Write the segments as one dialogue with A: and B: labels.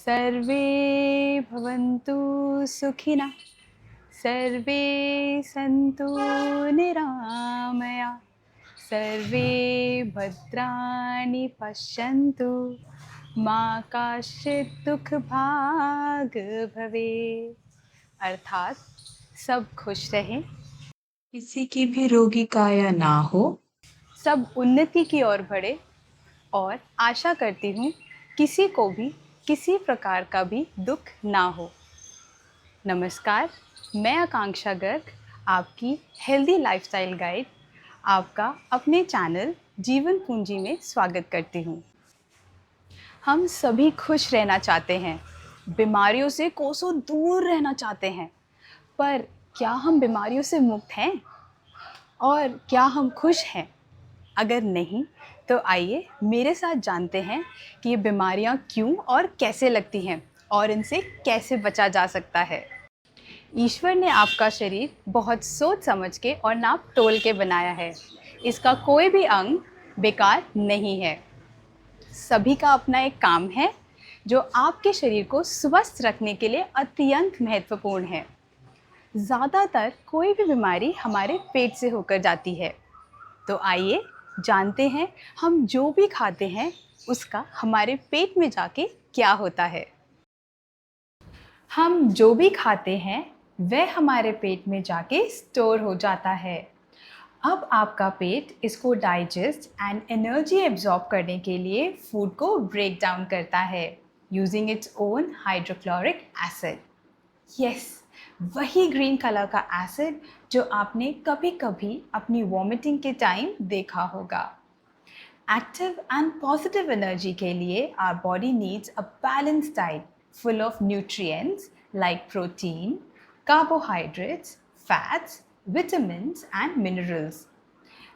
A: सर्वे भवन्तु सुखिनः सर्वे सन्तु निरामया सर्वे भद्राणि पश्यन्तु मा काश्चित् दुःख भाग भवे। अर्थात सब खुश रहें,
B: किसी की भी रोगी काया ना हो,
A: सब उन्नति की ओर बढ़े और आशा करती हूँ किसी को भी किसी प्रकार का भी दुख ना हो। नमस्कार, मैं आकांक्षा गर्ग, आपकी हेल्दी लाइफस्टाइल गाइड, आपका अपने चैनल जीवन पूंजी में स्वागत करती हूँ। हम सभी खुश रहना चाहते हैं, बीमारियों से कोसों दूर रहना चाहते हैं, पर क्या हम बीमारियों से मुक्त हैं? और क्या हम खुश हैं? अगर नहीं, तो आइए मेरे साथ जानते हैं कि ये बीमारियां क्यों और कैसे लगती हैं और इनसे कैसे बचा जा सकता है। ईश्वर ने आपका शरीर बहुत सोच समझ के और नाप तोल के बनाया है। इसका कोई भी अंग बेकार नहीं है। सभी का अपना एक काम है जो आपके शरीर को स्वस्थ रखने के लिए अत्यंत महत्वपूर्ण है। ज़्यादातर कोई भी बीमारी हमारे पेट से होकर जाती है। तो आइए जानते हैं हम जो भी खाते हैं उसका हमारे पेट में जाके क्या होता है। हम जो भी खाते हैं वह हमारे पेट में जाके स्टोर हो जाता है। अब आपका पेट इसको डाइजेस्ट एंड एनर्जी एब्जॉर्ब करने के लिए फूड को ब्रेक डाउन करता है using its own hydrochloric acid. Yes, वही ग्रीन कलर का एसिड जो आपने कभी कभी अपनी वॉमिटिंग के टाइम देखा होगा। एक्टिव एंड पॉजिटिव एनर्जी के लिए our body needs a balanced diet full of nutrients like protein, carbohydrates, fats, vitamins and minerals.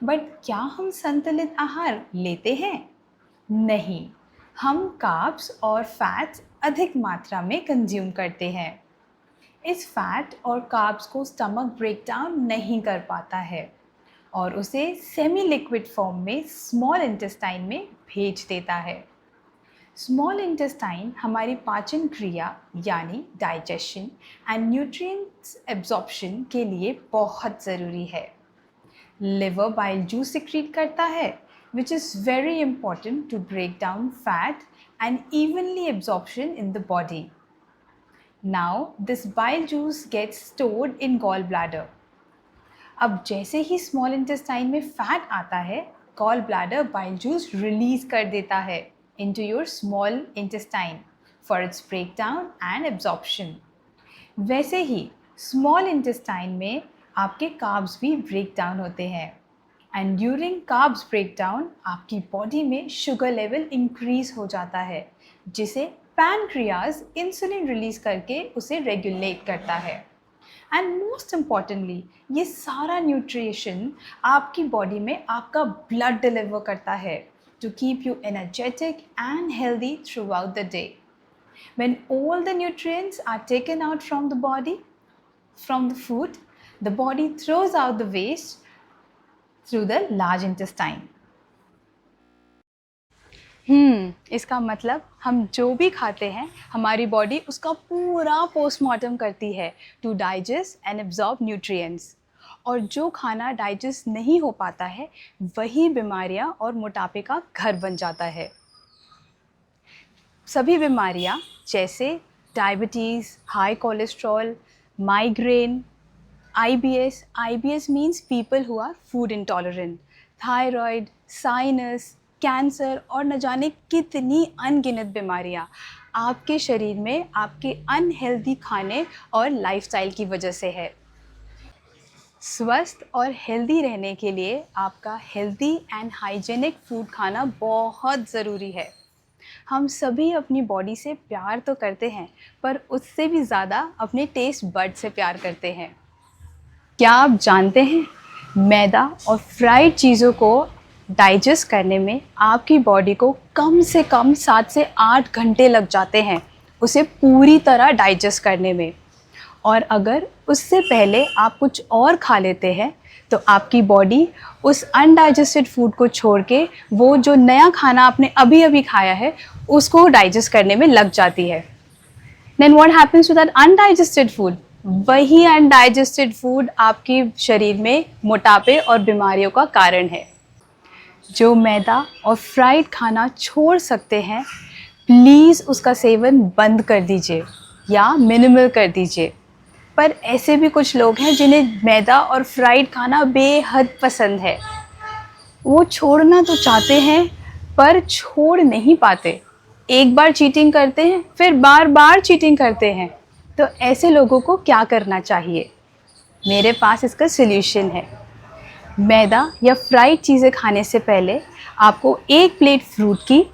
A: But क्या हम संतुलित आहार लेते हैं? नहीं, हम कार्ब्स और फैट्स अधिक मात्रा में कंज्यूम करते हैं। इस फैट और कार्ब्स को स्टमक ब्रेक डाउन नहीं कर पाता है और उसे सेमी लिक्विड फॉर्म में स्मॉल इंटेस्टाइन में भेज देता है। स्मॉल इंटेस्टाइन हमारी पाचन क्रिया यानी डाइजेशन एंड न्यूट्रिएंट्स एब्जॉर्प्शन के लिए बहुत ज़रूरी है। लिवर बाइल जूस सिक्रीट करता है which is very important to break down fat and evenly absorption in the body. Now this bile juice gets stored in gallbladder. अब जैसे ही स्मॉल इंटेस्टाइन में फैट आता है, gall bladder bile juice release कर देता है into your small intestine for its breakdown and absorption. वैसे ही स्मॉल इंटेस्टाइन में आपके कार्ब्स भी ब्रेक डाउन होते हैं and during carbs break down आपकी बॉडी में शुगर लेवल इंक्रीज हो जाता है जिसे पैनक्रियाज इंसुलिन रिलीज करके उसे रेगुलेट करता है। एंड मोस्ट इम्पॉर्टेंटली ये सारा न्यूट्रिशन आपकी बॉडी में आपका ब्लड डिलीवर करता है to keep you energetic and healthy throughout the day. When all the nutrients are taken out from the body, from the food, the body throws out the waste through the large intestine. इसका मतलब हम जो भी खाते हैं हमारी body उसका पूरा पोस्टमार्टम करती है to digest and absorb nutrients. और जो खाना डाइजेस्ट नहीं हो पाता है वही बीमारियां और मोटापे का घर बन जाता है। सभी बीमारियां जैसे diabetes, high cholesterol, migraine, IBS means people who are food intolerant, thyroid, sinus, cancer और न जाने कितनी अनगिनत बीमारियां आपके शरीर में आपके अनहेल्दी खाने और लाइफस्टाइल की वजह से है। स्वस्थ और हेल्दी रहने के लिए आपका हेल्दी एंड हाइजेनिक फूड खाना बहुत ज़रूरी है। हम सभी अपनी बॉडी से प्यार तो करते हैं पर उससे भी ज़्यादा अपने टेस्ट बड से प्यार करते हैं। क्या आप जानते हैं मैदा और फ्राइड चीज़ों को डाइजेस्ट करने में आपकी बॉडी को कम से कम 7 से 8 घंटे लग जाते हैं उसे पूरी तरह डाइजेस्ट करने में। और अगर उससे पहले आप कुछ और खा लेते हैं तो आपकी बॉडी उस अनडाइजेस्टेड फूड को छोड़ के वो जो नया खाना आपने अभी अभी खाया है उसको डाइजेस्ट करने में लग जाती है। Then what happens to that undigested food? वही अनडाइजेस्टेड फूड आपके शरीर में मोटापे और बीमारियों का कारण है। जो मैदा और फ्राइड खाना छोड़ सकते हैं, प्लीज़ उसका सेवन बंद कर दीजिए या मिनिमल कर दीजिए। पर ऐसे भी कुछ लोग हैं जिन्हें मैदा और फ्राइड खाना बेहद पसंद है। वो छोड़ना तो चाहते हैं पर छोड़ नहीं पाते। एक बार चीटिंग करते हैं फिर बार बार चीटिंग करते हैं। तो ऐसे लोगों को क्या करना चाहिए? मेरे पास इसका सल्यूशन है। मैदा या फ्राइड चीज़ें खाने से पहले आपको 1 प्लेट फ्रूट की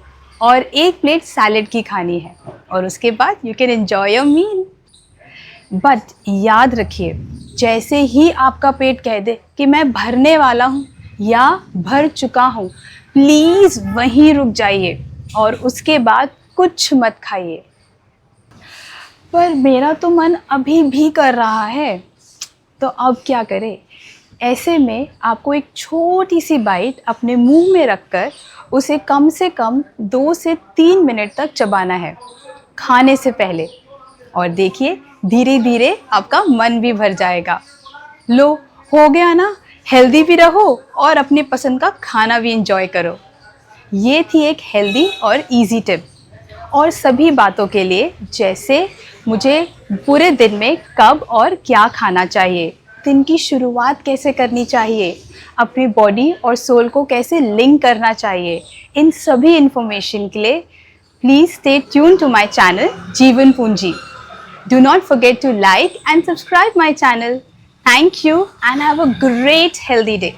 A: और 1 प्लेट सैलेड की खानी है और उसके बाद you can enjoy your meal. But याद रखिए, जैसे ही आपका पेट कह दे कि मैं भरने वाला हूँ या भर चुका हूँ, प्लीज़ वहीं रुक जाइए और उसके बाद कुछ मत खाइए। पर मेरा तो मन अभी भी कर रहा है, तो अब क्या करें? ऐसे में आपको एक छोटी सी बाइट अपने मुंह में रखकर उसे कम से कम 2 से 3 मिनट तक चबाना है खाने से पहले। और देखिए, धीरे धीरे आपका मन भी भर जाएगा। लो, हो गया ना? हेल्दी भी रहो और अपनी पसंद का खाना भी एंजॉय करो। ये थी एक हेल्दी और इजी टिप। और सभी बातों के लिए, जैसे मुझे पूरे दिन में कब और क्या खाना चाहिए, दिन की शुरुआत कैसे करनी चाहिए, अपनी बॉडी और सोल को कैसे लिंक करना चाहिए, इन सभी इन्फॉर्मेशन के लिए please stay tuned to my channel Jeevan Punji. Do not forget to like and subscribe my channel. Thank you and have a great healthy day.